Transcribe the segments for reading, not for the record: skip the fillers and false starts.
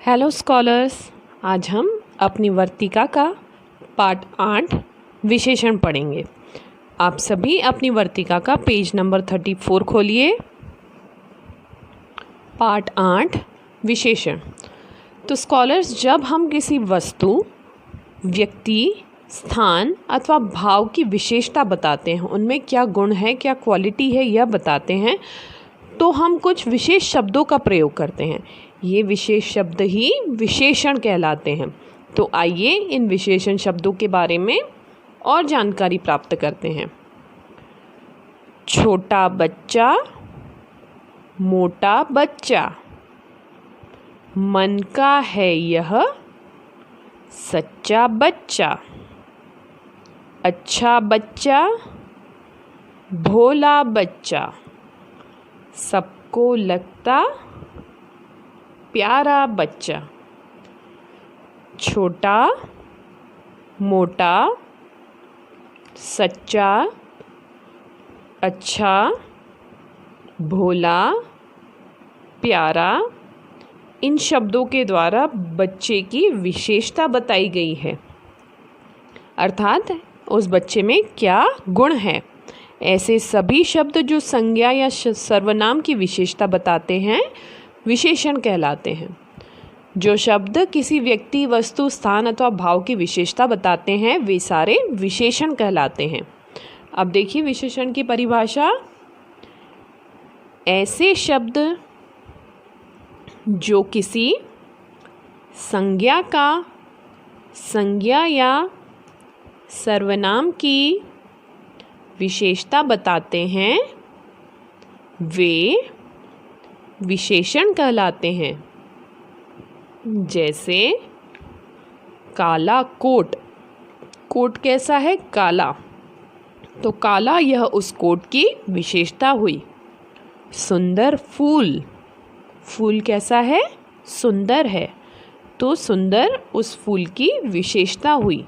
Hello scholars, आज हम अपनी वर्तिका का पार्ट 8 विशेषण पढ़ेंगे। आप सभी अपनी वर्तिका का पेज नंबर 34 खोलिए। पार्ट 8 विशेषण। तो स्कॉलर्स, जब हम किसी वस्तु, व्यक्ति, स्थान अथवा भाव की विशेषता बताते हैं, उनमें क्या गुण है, क्या क्वालिटी है, यह बताते हैं, तो हम कुछ विशेष शब्दों का प्रयोग करते हैं। ये विशेष शब्द ही विशेषण कहलाते हैं। तो आइए इन विशेषण शब्दों के बारे में और जानकारी प्राप्त करते हैं। छोटा बच्चा, मोटा बच्चा, मन का है यह सच्चा बच्चा, अच्छा बच्चा, भोला बच्चा, सबको लगता प्यारा बच्चा। छोटा, मोटा, सच्चा, अच्छा, भोला, प्यारा, इन शब्दों के द्वारा बच्चे की विशेषता बताई गई है, अर्थात उस बच्चे में क्या गुण है। ऐसे सभी शब्द जो संज्ञा या सर्वनाम की विशेषता बताते हैं विशेषण कहलाते हैं। जो शब्द किसी व्यक्ति, वस्तु, स्थान अथवा भाव की विशेषता बताते हैं वे सारे विशेषण कहलाते हैं। अब देखिए विशेषण की परिभाषा। ऐसे शब्द जो किसी संज्ञा का, संज्ञा या सर्वनाम की विशेषता बताते हैं वे विशेषण कहलाते हैं। जैसे काला कोट। कोट कैसा है? काला। तो काला यह उस कोट की विशेषता हुई। सुंदर फूल। फूल कैसा है? सुंदर है। तो सुंदर उस फूल की विशेषता हुई।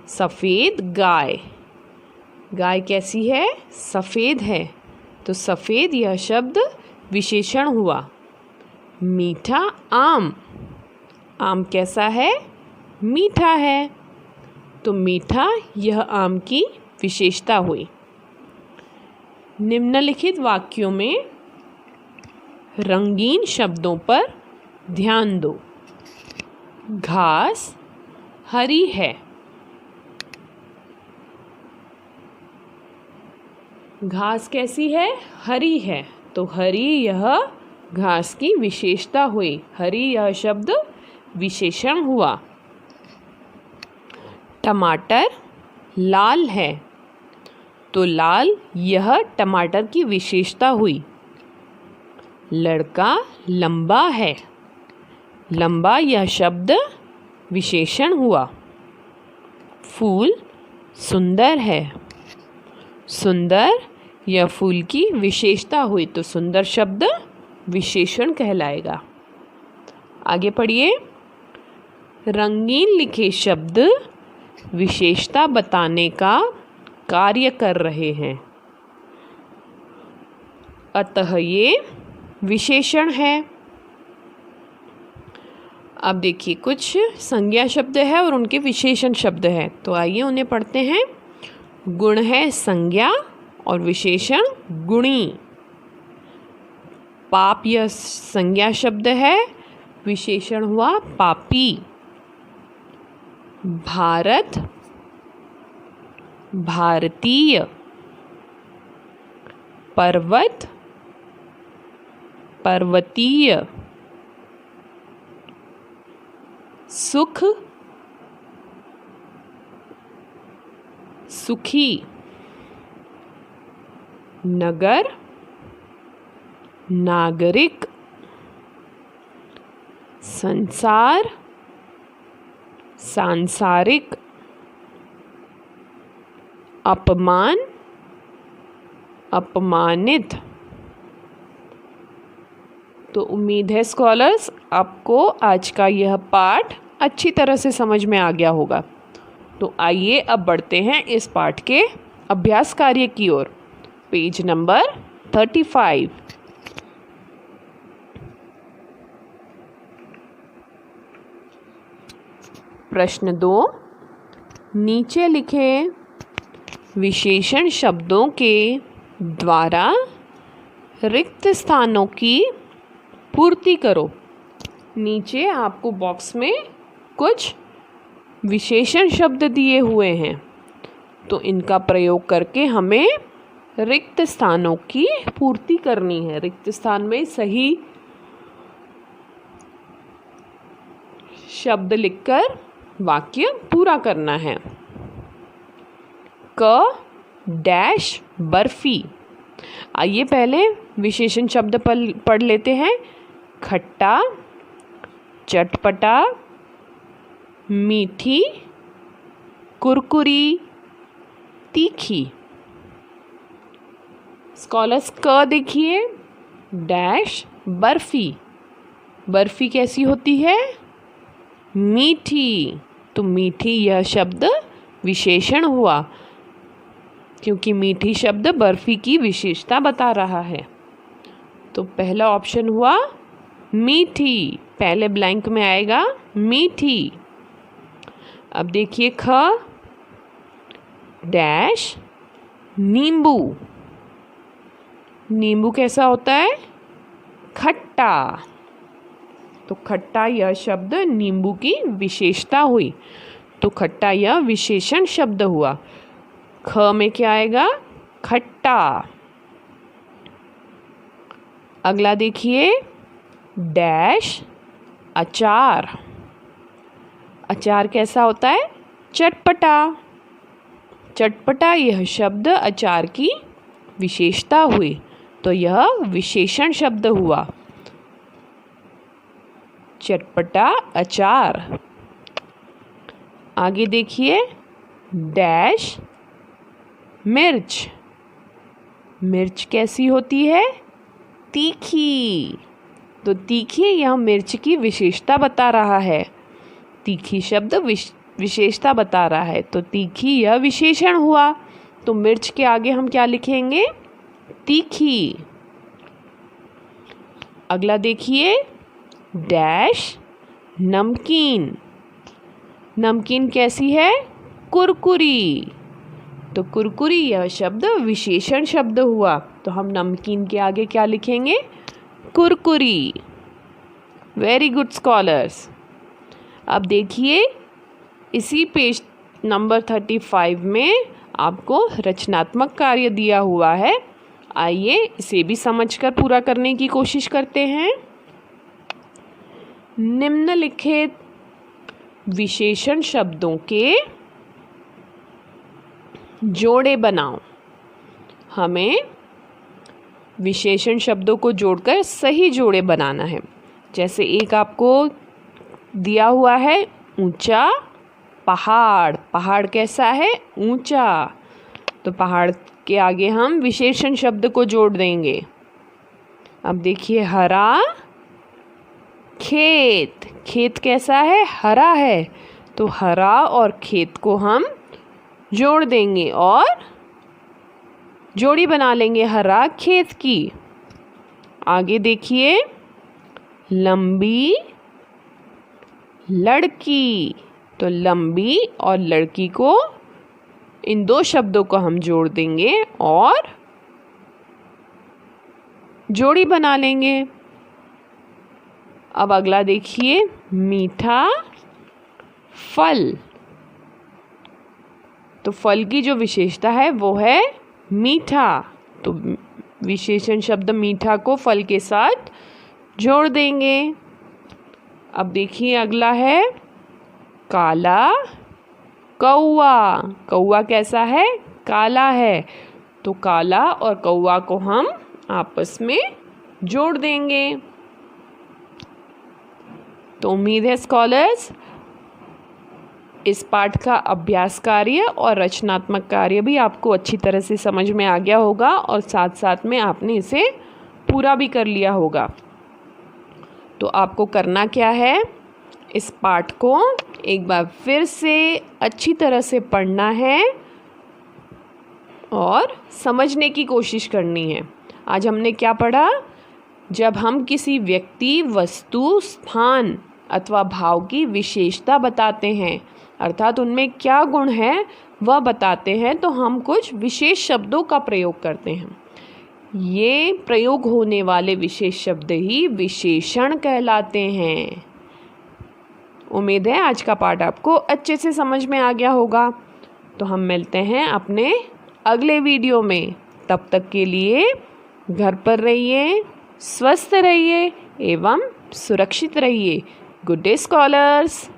सफ़ेद गाय। गाय कैसी है? सफ़ेद है। तो सफ़ेद यह शब्द विशेषण हुआ। मीठा आम। आम कैसा है? मीठा है। तो मीठा यह आम की विशेषता हुई। निम्नलिखित वाक्यों में रंगीन शब्दों पर ध्यान दो। घास हरी है। घास कैसी है? हरी है। तो हरी यह घास की विशेषता हुई। हरी यह शब्द विशेषण हुआ। टमाटर लाल है। तो लाल यह टमाटर की विशेषता हुई। लड़का लंबा है। लंबा यह शब्द विशेषण हुआ। फूल सुंदर है। सुंदर यह फूल की विशेषता हुई। तो सुंदर शब्द विशेषण कहलाएगा। आगे पढ़िए। रंगीन लिखे शब्द विशेषता बताने का कार्य कर रहे हैं, अतः ये विशेषण है। अब देखिए कुछ संज्ञा शब्द है और उनके विशेषण शब्द है। तो आइए उन्हें पढ़ते हैं। गुण है संज्ञा और विशेषण गुणी। पाप यह संज्ञा शब्द है, विशेषण हुआ पापी। भारत भारतीय। पर्वत पर्वतीय। सुख सुखी। नगर नागरिक। संसार सांसारिक। अपमान अपमानित। तो उम्मीद है स्कॉलर्स आपको आज का यह पाठ अच्छी तरह से समझ में आ गया होगा। तो आइए अब बढ़ते हैं इस पाठ के अभ्यास कार्य की ओर। Page number 35। प्रश्न 2, नीचे लिखे विशेषण शब्दों के द्वारा रिक्त स्थानों की पूर्ति करो। नीचे आपको बॉक्स में कुछ विशेषण शब्द दिए हुए हैं, तो इनका प्रयोग करके हमें रिक्त स्थानों की पूर्ति करनी है। रिक्त स्थान में सही शब्द लिखकर वाक्य पूरा करना है। क डैश बर्फी। आइए पहले विशेषण शब्द पढ़ लेते हैं। खट्टा, चटपटा, मीठी, कुरकुरी, तीखी। स्कॉलर्स क देखिए, डैश बर्फी। बर्फी कैसी होती है? मीठी। तो मीठी यह शब्द विशेषण हुआ, क्योंकि मीठी शब्द बर्फी की विशेषता बता रहा है। तो पहला ऑप्शन हुआ मीठी, पहले ब्लैंक में आएगा मीठी। अब देखिए ख डैश नींबू। नींबू कैसा होता है? खट्टा। तो खट्टा यह शब्द नींबू की विशेषता हुई, तो खट्टा यह विशेषण शब्द हुआ। ख में क्या आएगा? खट्टा। अगला देखिए, डैश अचार। अचार कैसा होता है? चटपटा। चटपटा यह शब्द अचार की विशेषता हुई, तो यह विशेषण शब्द हुआ। चटपटा अचार। आगे देखिए, डैश मिर्च। मिर्च कैसी होती है? तीखी। तो तीखी यह मिर्च की विशेषता बता रहा है। तीखी शब्द विशेषता बता रहा है, तो तीखी यह विशेषण हुआ। तो मिर्च के आगे हम क्या लिखेंगे? तीखी। अगला देखिए, डैश नमकीन। नमकीन कैसी है? कुरकुरी। तो कुरकुरी यह शब्द विशेषण शब्द हुआ, तो हम नमकीन के आगे क्या लिखेंगे? कुरकुरी। Very good scholars. अब देखिए, इसी पेज नंबर 35 में आपको रचनात्मक कार्य दिया हुआ है। आइए इसे भी समझकर पूरा करने की कोशिश करते हैं। निम्नलिखित विशेषण शब्दों के जोड़े बनाओ। हमें विशेषण शब्दों को जोड़कर सही जोड़े बनाना है। जैसे एक आपको दिया हुआ है ऊंचा पहाड़। पहाड़ कैसा है? ऊंचा। तो पहाड़ के आगे हम विशेषण शब्द को जोड़ देंगे। अब देखिए, हरा खेत। खेत कैसा है? हरा है। तो हरा और खेत को हम जोड़ देंगे और जोड़ी बना लेंगे हरा खेत की। आगे देखिए, लंबी लड़की। तो लंबी और लड़की को, इन दो शब्दों को हम जोड़ देंगे और जोड़ी बना लेंगे। अब अगला देखिए, मीठा फल। तो फल की जो विशेषता है वो है मीठा, तो विशेषण शब्द मीठा को फल के साथ जोड़ देंगे। अब देखिए, अगला है काला कौवा। कौवा कैसा है? काला है। तो काला और कौवा को हम आपस में जोड़ देंगे। तो उम्मीद है स्कॉलर्स, इस पाठ का अभ्यास कार्य और रचनात्मक कार्य भी आपको अच्छी तरह से समझ में आ गया होगा और साथ साथ में आपने इसे पूरा भी कर लिया होगा। तो आपको करना क्या है? इस पाठ को एक बार फिर से अच्छी तरह से पढ़ना है और समझने की कोशिश करनी है। आज हमने क्या पढ़ा? जब हम किसी व्यक्ति, वस्तु, स्थान अथवा भाव की विशेषता बताते हैं, अर्थात उनमें क्या गुण है वह बताते हैं, तो हम कुछ विशेष शब्दों का प्रयोग करते हैं। ये प्रयोग होने वाले विशेष शब्द ही विशेषण कहलाते हैं। उम्मीद है आज का पाठ आपको अच्छे से समझ में आ गया होगा। तो हम मिलते हैं अपने अगले वीडियो में। तब तक के लिए घर पर रहिए, स्वस्थ रहिए एवं सुरक्षित रहिए। Good day scholars.